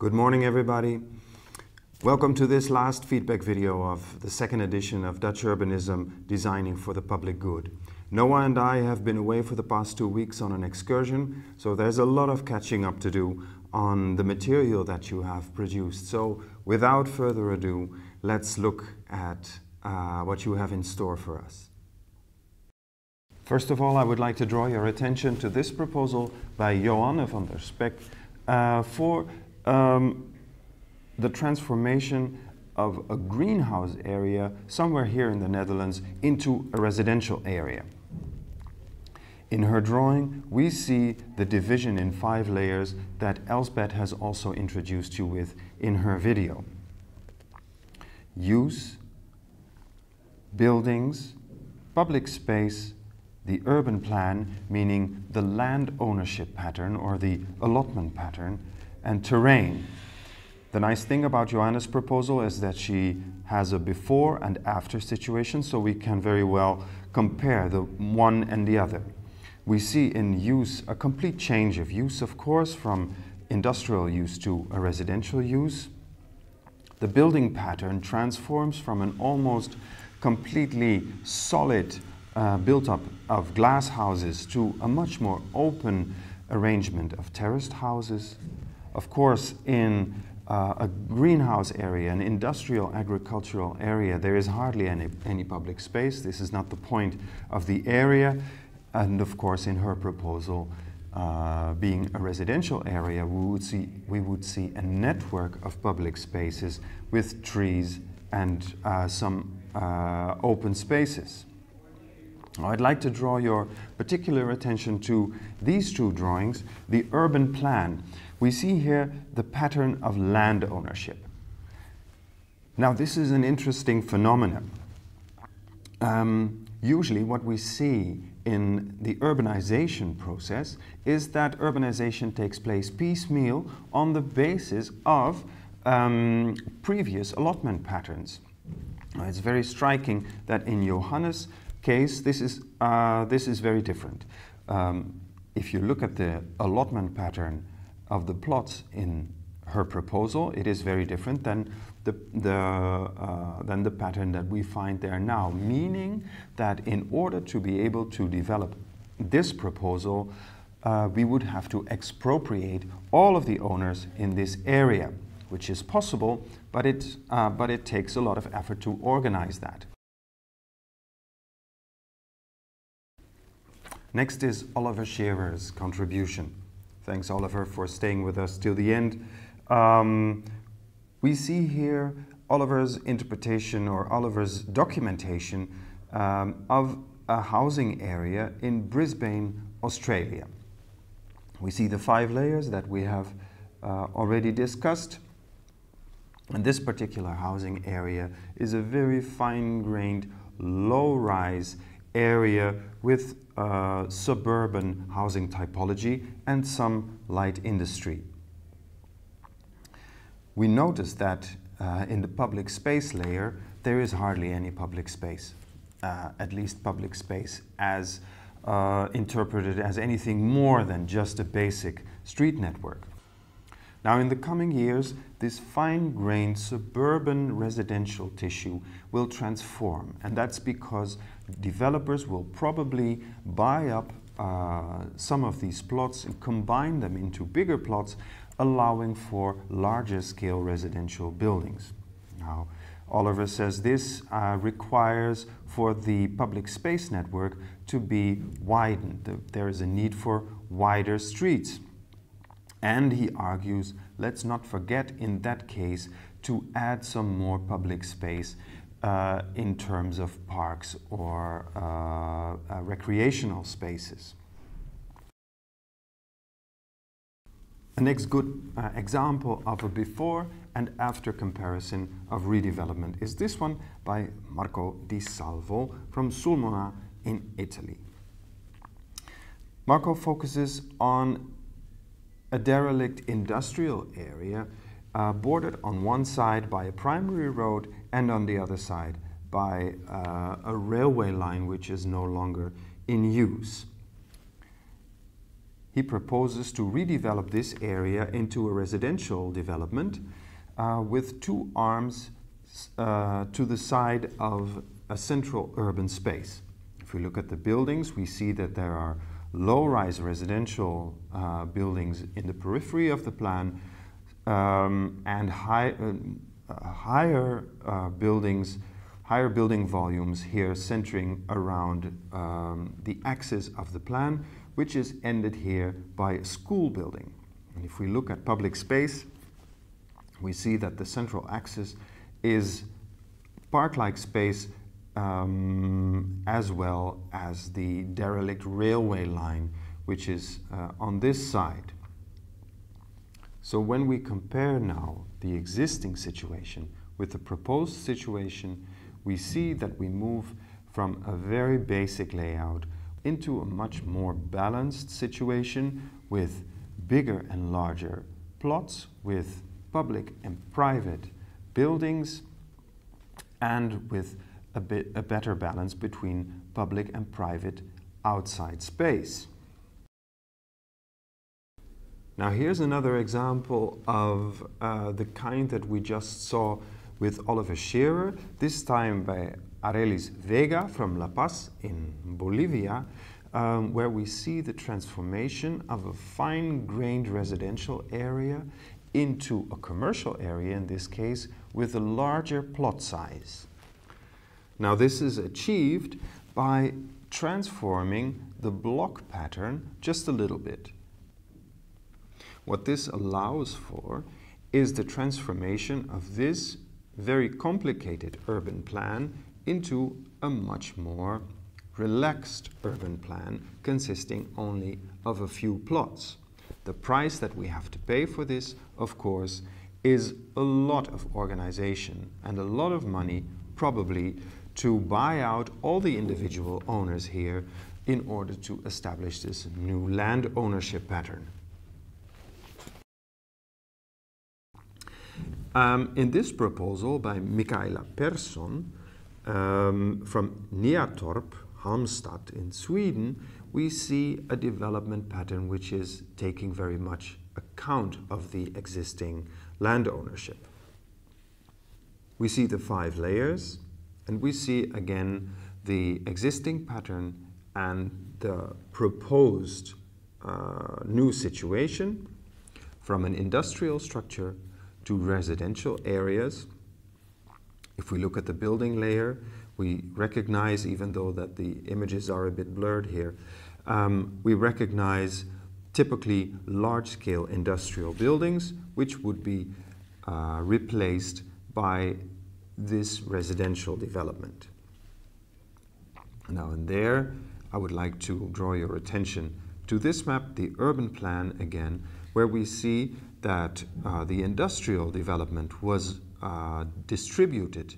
Good morning, everybody. Welcome to this last feedback video of the second edition of Dutch Urbanism, Designing for the Public Good. Noah and I have been away for the past 2 weeks on an excursion, so there's a lot of catching up to do on the material that you have produced. So without further ado, let's look at what you have in store for us. First of all, I would like to draw your attention to this proposal by Johanne van der Spek for the transformation of a greenhouse area somewhere here in the Netherlands into a residential area. In her drawing, we see the division in 5 layers that Elsbeth has also introduced you with in her video. Use, buildings, public space, the urban plan, meaning the land ownership pattern or the allotment pattern, and terrain. The nice thing about Johanne's proposal is that she has a before and after situation, so we can very well compare the one and the other. We see in use a complete change of use, of course, from industrial use to a residential use. The building pattern transforms from an almost completely solid built-up of glass houses to a much more open arrangement of terraced houses. Of course, in a greenhouse area, an industrial agricultural area, there is hardly any public space. This is not the point of the area. And of course, in her proposal, being a residential area, we would see a network of public spaces with trees and some open spaces. I'd like to draw your particular attention to these 2 drawings, the urban plan. We see here the pattern of land ownership. Now, this is an interesting phenomenon. Usually what we see in the urbanization process is that urbanization takes place piecemeal on the basis of previous allotment patterns. It's very striking that in Johanne's case, this is very different. If you look at the allotment pattern of the plots in her proposal, it is very different than the pattern that we find there now, meaning that in order to be able to develop this proposal, we would have to expropriate all of the owners in this area, which is possible, but it takes a lot of effort to organize that. Next is Oliver Scherer's contribution. Thanks, Oliver, for staying with us till the end. We see here Oliver's interpretation or Oliver's documentation of a housing area in Brisbane, Australia. We see the 5 layers that we have already discussed. And this particular housing area is a very fine-grained, low-rise area with suburban housing typology and some light industry. We notice that in the public space layer, there is hardly any public space, at least public space as interpreted as anything more than just a basic street network. Now, in the coming years, this fine-grained suburban residential tissue will transform, and that's because developers will probably buy up some of these plots and combine them into bigger plots, allowing for larger scale residential buildings. Now, Oliver says this requires for the public space network to be widened. There is a need for wider streets. And he argues, let's not forget in that case to add some more public space in terms of parks or recreational spaces. The next good example of a before and after comparison of redevelopment is this one by Marco Di Salvo from Sulmona in Italy. Marco focuses on a derelict industrial area bordered on one side by a primary road and on the other side by a railway line which is no longer in use. he proposes to redevelop this area into a residential development with two arms to the side of a central urban space. If we look at the buildings, we see that there are low-rise residential buildings in the periphery of the plan and higher building volumes here centering around the axis of the plan, which is ended here by a school building. And if we look at public space, we see that the central axis is park-like space as well as the derelict railway line, which is on this side. So when we compare now the existing situation with the proposed situation, we see that we move from a very basic layout into a much more balanced situation with bigger and larger plots, with public and private buildings, and with a better balance between public and private outside space. Now here's another example of the kind that we just saw with Oliver Scherer, this time by Arelis Vega from La Paz in Bolivia, where we see the transformation of a fine-grained residential area into a commercial area, in this case, with a larger plot size. Now this is achieved by transforming the block pattern just a little bit. What this allows for is the transformation of this very complicated urban plan into a much more relaxed urban plan consisting only of a few plots. The price that we have to pay for this, of course, is a lot of organization and a lot of money, probably, to buy out all the individual owners here in order to establish this new land ownership pattern. In this proposal by Mikaela Persson from Niatorp, Halmstad in Sweden, we see a development pattern which is taking very much account of the existing land ownership. We see the 5 layers, and we see again the existing pattern and the proposed new situation from an industrial structure to residential areas. If we look at the building layer, we recognize, even though that the images are a bit blurred here, we recognize typically large-scale industrial buildings which would be replaced by this residential development. Now in there, I would like to draw your attention to this map, the urban plan again, where we see that the industrial development was distributed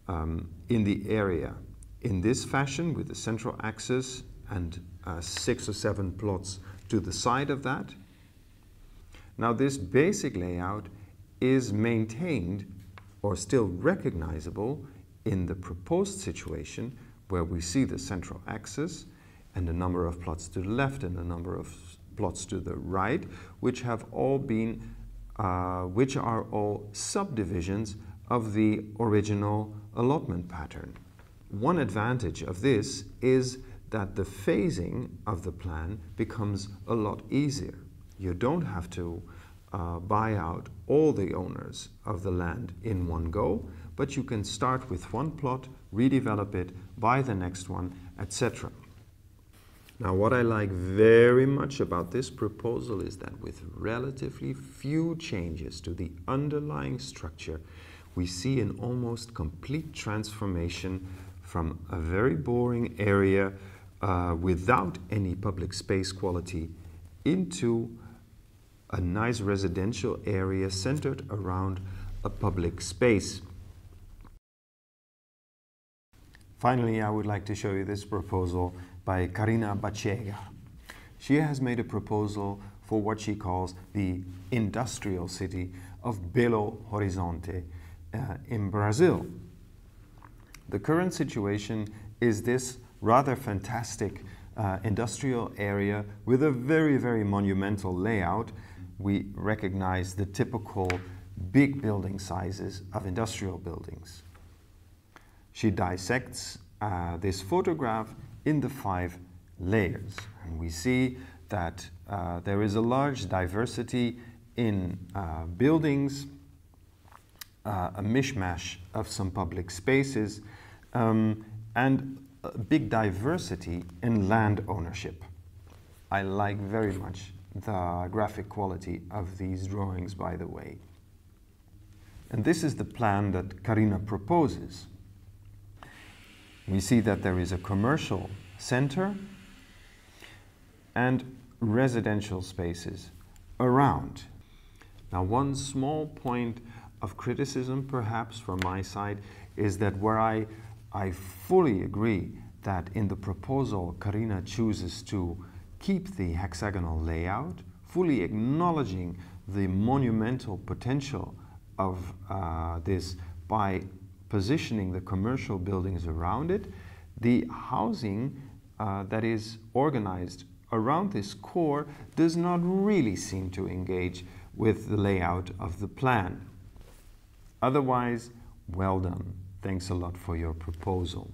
in the area in this fashion with the central axis and 6 or 7 plots to the side of that. Now this basic layout is maintained or still recognizable in the proposed situation where we see the central axis and the number of plots to the left and the number of plots to the right, which have all been, which are all subdivisions of the original allotment pattern. One advantage of this is that the phasing of the plan becomes a lot easier. You don't have to buy out all the owners of the land in one go, but you can start with one plot, redevelop it, buy the next one, etc. Now, what I like very much about this proposal is that with relatively few changes to the underlying structure, we see an almost complete transformation from a very boring area without any public space quality into a nice residential area centered around a public space. Finally, I would like to show you this proposal by Karina Bachega. She has made a proposal for what she calls the industrial city of Belo Horizonte in Brazil. The current situation is this rather fantastic industrial area with a very, very monumental layout. We recognize the typical big building sizes of industrial buildings. She dissects this photograph in the 5 layers. And we see that there is a large diversity in buildings, a mishmash of some public spaces, and a big diversity in land ownership. I like very much the graphic quality of these drawings, by the way. And this is the plan that Carina proposes. We see that there is a commercial center and residential spaces around. Now, one small point of criticism, perhaps, from my side, is that where I fully agree that in the proposal Carina chooses to keep the hexagonal layout, fully acknowledging the monumental potential of this by positioning the commercial buildings around it, the housing that is organized around this core does not really seem to engage with the layout of the plan. Otherwise, well done. Thanks a lot for your proposal.